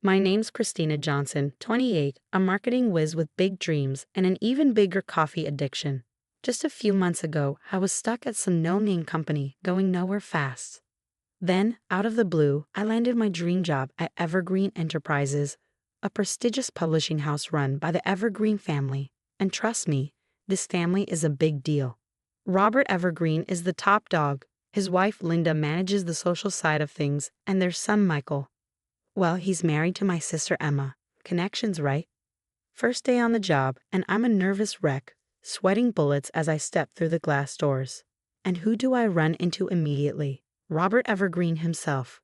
My name's Christina Johnson, 28, a marketing whiz with big dreams and an even bigger coffee addiction. Just a few months ago, I was stuck at some no-name company going nowhere fast. Then, out of the blue, I landed my dream job at Evergreen Enterprises, a prestigious publishing house run by the Evergreen family. And trust me, this family is a big deal. Robert Evergreen is the top dog. His wife Linda manages the social side of things, and their son Michael. Well, he's married to my sister Emma. Connections, right? First day on the job, and I'm a nervous wreck, sweating bullets as I step through the glass doors. And who do I run into immediately? Robert Evergreen himself.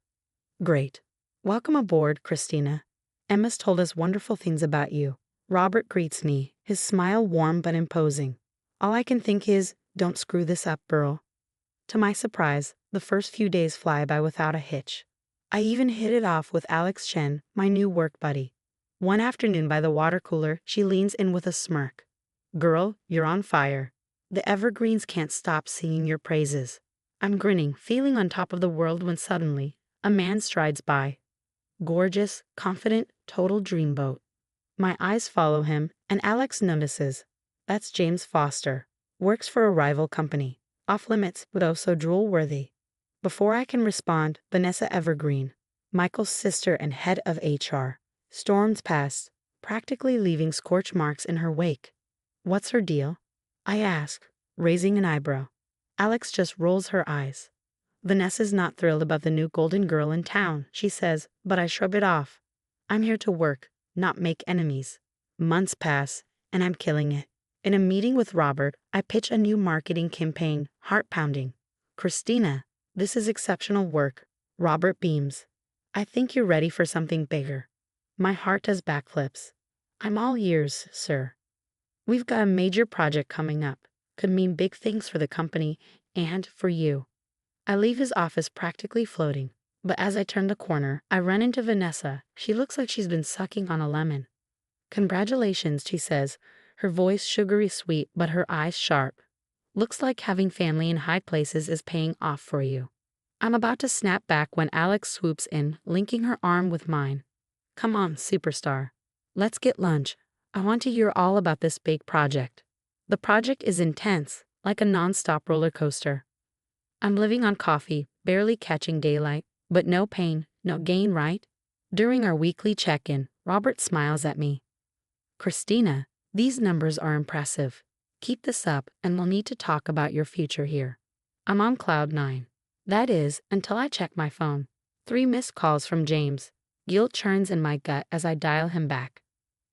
Great. Welcome aboard, Christina. Emma's told us wonderful things about you. Robert greets me, his smile warm but imposing. All I can think is, don't screw this up, Burl. To my surprise, the first few days fly by without a hitch. I even hit it off with Alex Chen, my new work buddy. One afternoon by the water cooler, she leans in with a smirk. Girl, you're on fire. The Evergreens can't stop singing your praises. I'm grinning, feeling on top of the world when suddenly, a man strides by. Gorgeous, confident, total dreamboat. My eyes follow him, and Alex notices. That's James Foster. Works for a rival company. Off limits, but oh so drool-worthy. Before I can respond, Vanessa Evergreen, Michael's sister and head of HR, storms past, practically leaving scorch marks in her wake. What's her deal? I ask, raising an eyebrow. Alex just rolls her eyes. Vanessa's not thrilled about the new golden girl in town, she says, but I shrug it off. I'm here to work, not make enemies. Months pass, and I'm killing it. In a meeting with Robert, I pitch a new marketing campaign, heart-pounding. Christina, this is exceptional work. Robert beams. I think you're ready for something bigger. My heart does backflips. I'm all ears, sir. We've got a major project coming up. Could mean big things for the company and for you. I leave his office practically floating, but as I turn the corner, I run into Vanessa. She looks like she's been sucking on a lemon. Congratulations, she says, her voice sugary sweet but her eyes sharp. Looks like having family in high places is paying off for you. I'm about to snap back when Alex swoops in, linking her arm with mine. Come on, superstar. Let's get lunch. I want to hear all about this big project. The project is intense, like a non-stop roller coaster. I'm living on coffee, barely catching daylight, but no pain, no gain, right? During our weekly check-in, Robert smiles at me. Christina, these numbers are impressive. Keep this up and we'll need to talk about your future here. I'm on cloud 9. That is, until I check my phone. 3 missed calls from James. Guilt churns in my gut as I dial him back.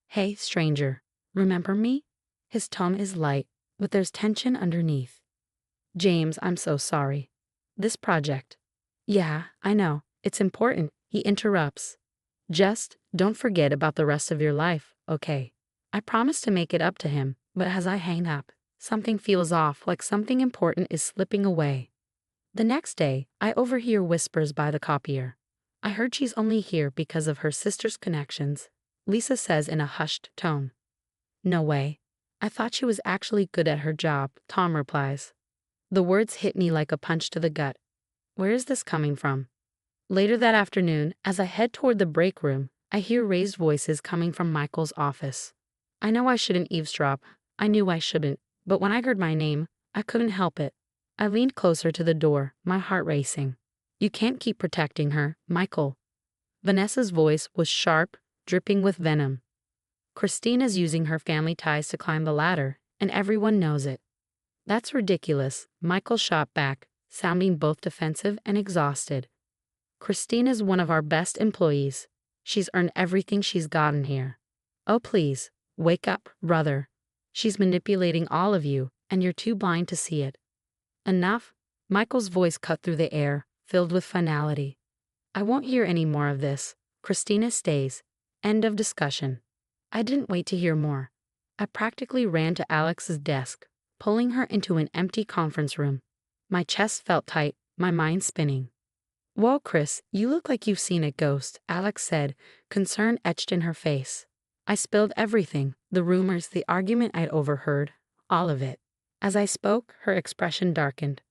Hey, stranger. Remember me? His tone is light, but there's tension underneath. James, I'm so sorry. This project. Yeah, I know. It's important, he interrupts. Just don't forget about the rest of your life, okay? I promise to make it up to him, but as I hang up, something feels off, like something important is slipping away. The next day, I overhear whispers by the copier. I heard she's only here because of her sister's connections, Lisa says in a hushed tone. No way. I thought she was actually good at her job, Tom replies. The words hit me like a punch to the gut. Where is this coming from? Later that afternoon, as I head toward the break room, I hear raised voices coming from Michael's office. I know I shouldn't eavesdrop. I knew I shouldn't, but when I heard my name, I couldn't help it. I leaned closer to the door, my heart racing. You can't keep protecting her, Michael. Vanessa's voice was sharp, dripping with venom. Christina's using her family ties to climb the ladder, and everyone knows it. That's ridiculous, Michael shot back, sounding both defensive and exhausted. Christina's one of our best employees. She's earned everything she's gotten here. Oh please, wake up, brother. She's manipulating all of you, and you're too blind to see it. Enough? Michael's voice cut through the air, filled with finality. I won't hear any more of this. Christina stays. End of discussion. I didn't wait to hear more. I practically ran to Alex's desk, pulling her into an empty conference room. My chest felt tight, my mind spinning. Whoa, Chris, you look like you've seen a ghost, Alex said, concern etched in her face. I spilled everything, the rumors, the argument I'd overheard, all of it. As I spoke, her expression darkened.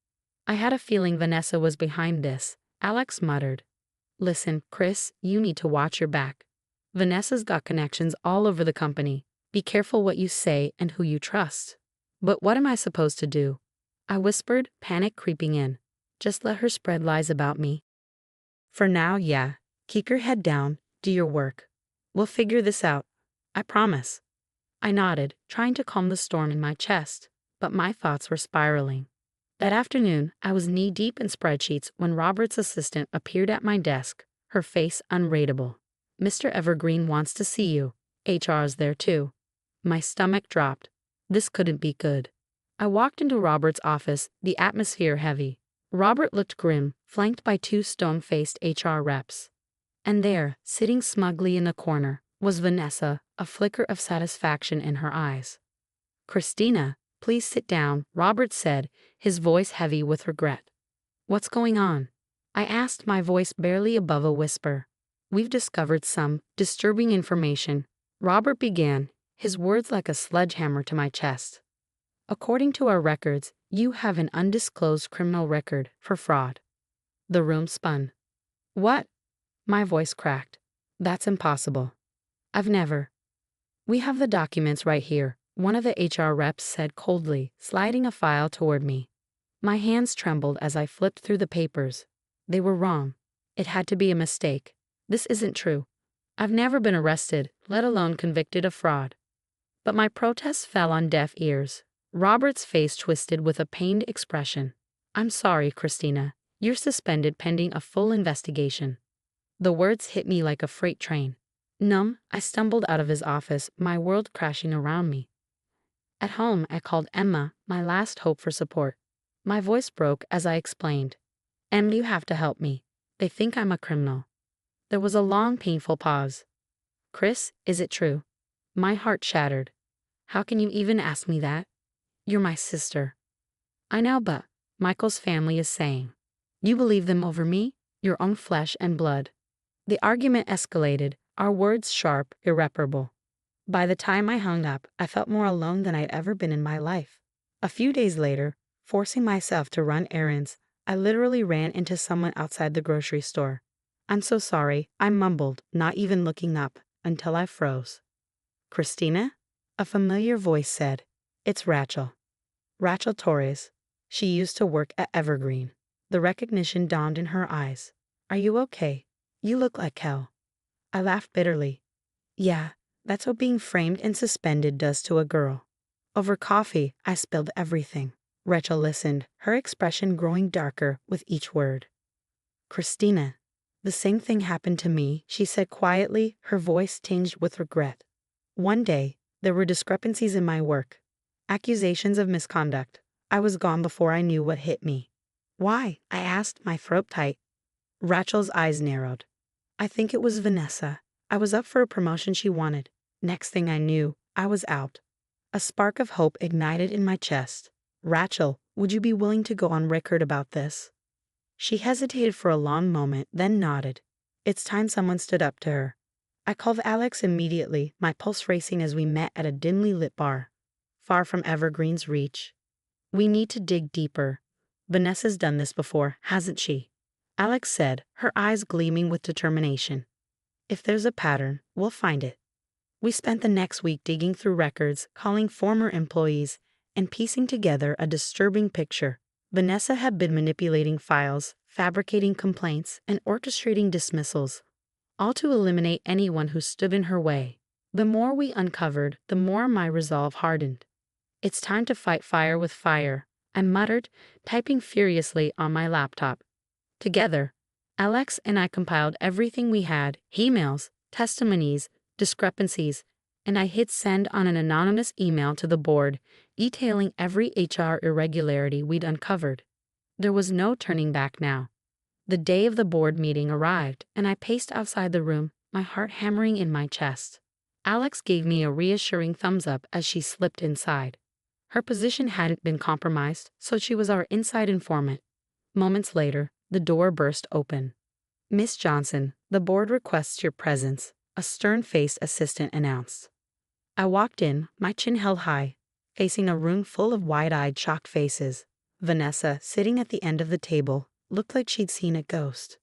I had a feeling Vanessa was behind this, Alex muttered. Listen, Chris, you need to watch your back. Vanessa's got connections all over the company. Be careful what you say and who you trust. But what am I supposed to do? I whispered, panic creeping in. Just let her spread lies about me. For now, yeah. Keep your head down, do your work. We'll figure this out. I promise. I nodded, trying to calm the storm in my chest, but my thoughts were spiraling. That afternoon, I was knee-deep in spreadsheets when Robert's assistant appeared at my desk, her face unreadable. Mr. Evergreen wants to see you. HR is there too. My stomach dropped. This couldn't be good. I walked into Robert's office, the atmosphere heavy. Robert looked grim, flanked by two stone-faced HR reps. And there, sitting smugly in a corner, was Vanessa, a flicker of satisfaction in her eyes. "Christina, please sit down," Robert said, his voice heavy with regret. "What's going on?" I asked, my voice barely above a whisper. "We've discovered some disturbing information," Robert began, his words like a sledgehammer to my chest. "According to our records, you have an undisclosed criminal record for fraud." The room spun. "What?" My voice cracked. "That's impossible. I've never." "We have the documents right here," one of the HR reps said coldly, sliding a file toward me. My hands trembled as I flipped through the papers. They were wrong. It had to be a mistake. This isn't true. I've never been arrested, let alone convicted of fraud. But my protests fell on deaf ears. Robert's face twisted with a pained expression. "I'm sorry, Christina. You're suspended pending a full investigation." The words hit me like a freight train. Numb, I stumbled out of his office, my world crashing around me. At home, I called Emma, my last hope for support. My voice broke as I explained. "Em, you have to help me. They think I'm a criminal." There was a long, painful pause. "Chris, is it true?" My heart shattered. "How can you even ask me that? You're my sister." "I know, but Michael's family is saying." "You believe them over me? Your own flesh and blood." The argument escalated, our words sharp, irreparable. By the time I hung up, I felt more alone than I'd ever been in my life. A few days later, forcing myself to run errands, I literally ran into someone outside the grocery store. "I'm so sorry," I mumbled, not even looking up, until I froze. "Christina?" A familiar voice said. "It's Rachel. Rachel Torres. She used to work at Evergreen." The recognition dawned in her eyes. "Are you okay? You look like hell." I laughed bitterly. "Yeah, that's what being framed and suspended does to a girl." Over coffee, I spilled everything. Rachel listened, her expression growing darker with each word. "Christina, the same thing happened to me," she said quietly, her voice tinged with regret. "One day, there were discrepancies in my work. Accusations of misconduct. I was gone before I knew what hit me." "Why?" I asked, my throat tight. Rachel's eyes narrowed. "I think it was Vanessa. I was up for a promotion she wanted. Next thing I knew, I was out." A spark of hope ignited in my chest. "Rachel, would you be willing to go on record about this?" She hesitated for a long moment, then nodded. It's time someone stood up to her. I called Alex immediately, my pulse racing as we met at a dimly lit bar, far from Evergreen's reach. "We need to dig deeper. Vanessa's done this before, hasn't she?" Alex said, her eyes gleaming with determination. "If there's a pattern, we'll find it." We spent the next week digging through records, calling former employees, and piecing together a disturbing picture. Vanessa had been manipulating files, fabricating complaints, and orchestrating dismissals, all to eliminate anyone who stood in her way. The more we uncovered, the more my resolve hardened. "It's time to fight fire with fire," I muttered, typing furiously on my laptop. Together, Alex and I compiled everything we had: emails, testimonies, discrepancies, and I hit send on an anonymous email to the board, detailing every HR irregularity we'd uncovered. There was no turning back now. The day of the board meeting arrived, and I paced outside the room, my heart hammering in my chest. Alex gave me a reassuring thumbs up as she slipped inside. Her position hadn't been compromised, so she was our inside informant. Moments later, the door burst open. "Miss Johnson, the board requests your presence," a stern-faced assistant announced. I walked in, my chin held high, facing a room full of wide-eyed, shocked faces. Vanessa, sitting at the end of the table, looked like she'd seen a ghost.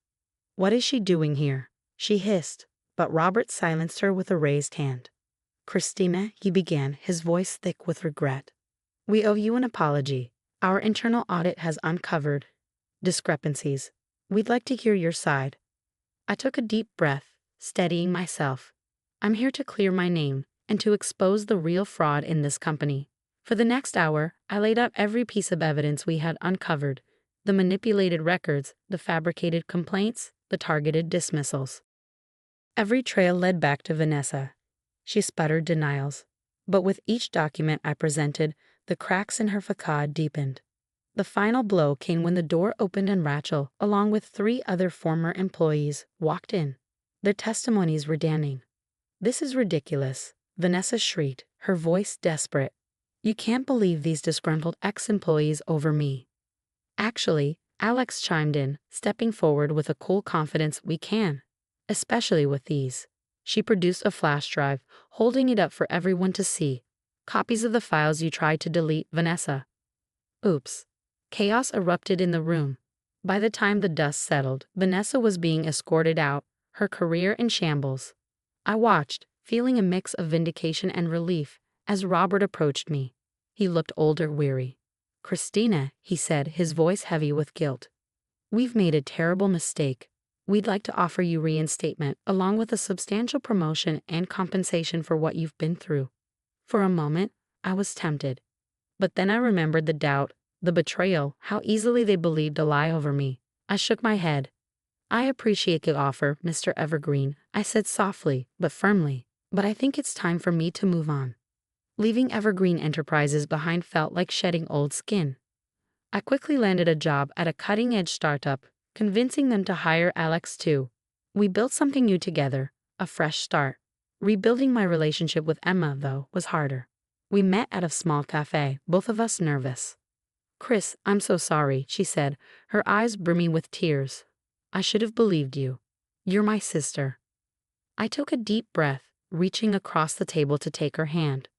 "What is she doing here?" she hissed. but Robert silenced her with a raised hand. "Christina," he began, his voice thick with regret. "We owe you an apology. Our internal audit has uncovered discrepancies. We'd like to hear your side." I took a deep breath, steadying myself. "I'm here to clear my name and to expose the real fraud in this company." For the next hour, I laid out every piece of evidence we had uncovered: the manipulated records, the fabricated complaints, the targeted dismissals. Every trail led back to Vanessa. She sputtered denials. But with each document I presented, the cracks in her facade deepened. The final blow came when the door opened and Rachel, along with 3 other former employees, walked in. Their testimonies were damning. "This is ridiculous," Vanessa shrieked, her voice desperate. "You can't believe these disgruntled ex-employees over me." "Actually," Alex chimed in, stepping forward with a cool confidence, "we can. Especially with these." She produced a flash drive, holding it up for everyone to see. "Copies of the files you tried to delete, Vanessa." Oops. Chaos erupted in the room. By the time the dust settled, Vanessa was being escorted out, her career in shambles. I watched, feeling a mix of vindication and relief, as Robert approached me. He looked older, weary. "Christina," he said, his voice heavy with guilt. "We've made a terrible mistake. We'd like to offer you reinstatement, along with a substantial promotion and compensation for what you've been through." For a moment, I was tempted. But then I remembered the doubt, the betrayal, how easily they believed a lie over me. I shook my head. "I appreciate the offer, Mr. Evergreen," I said softly, but firmly. "But I think it's time for me to move on." Leaving Evergreen Enterprises behind felt like shedding old skin. I quickly landed a job at a cutting-edge startup, convincing them to hire Alex too. We built something new together, a fresh start. Rebuilding my relationship with Emma, though, was harder. We met at a small cafe, both of us nervous. "Chris, I'm so sorry," she said, her eyes brimming with tears. "I should have believed you. You're my sister." I took a deep breath, reaching across the table to take her hand.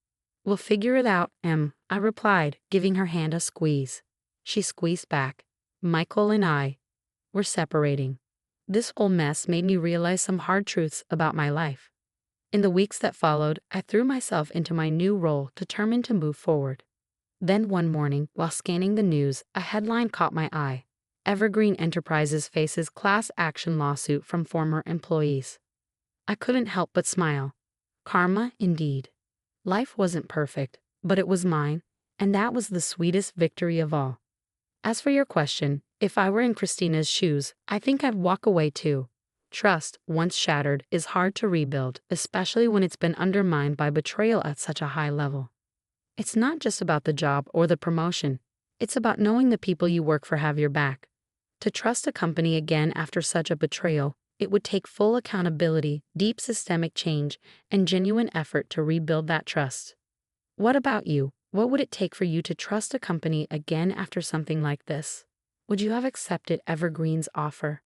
"We'll figure it out, Em," I replied, giving her hand a squeeze. She squeezed back. "Michael and I, we're separating." This whole mess made me realize some hard truths about my life. In the weeks that followed, I threw myself into my new role, determined to move forward. Then one morning, while scanning the news, a headline caught my eye. "Evergreen Enterprises faces class action lawsuit from former employees." I couldn't help but smile. Karma, indeed. Life wasn't perfect, but it was mine, and that was the sweetest victory of all. As for your question, if I were in Christina's shoes, I think I'd walk away too. Trust, once shattered, is hard to rebuild, especially when it's been undermined by betrayal at such a high level. It's not just about the job or the promotion. It's about knowing the people you work for have your back. To trust a company again after such a betrayal, it would take full accountability, deep systemic change, and genuine effort to rebuild that trust. What about you? What would it take for you to trust a company again after something like this? Would you have accepted Evergreen's offer?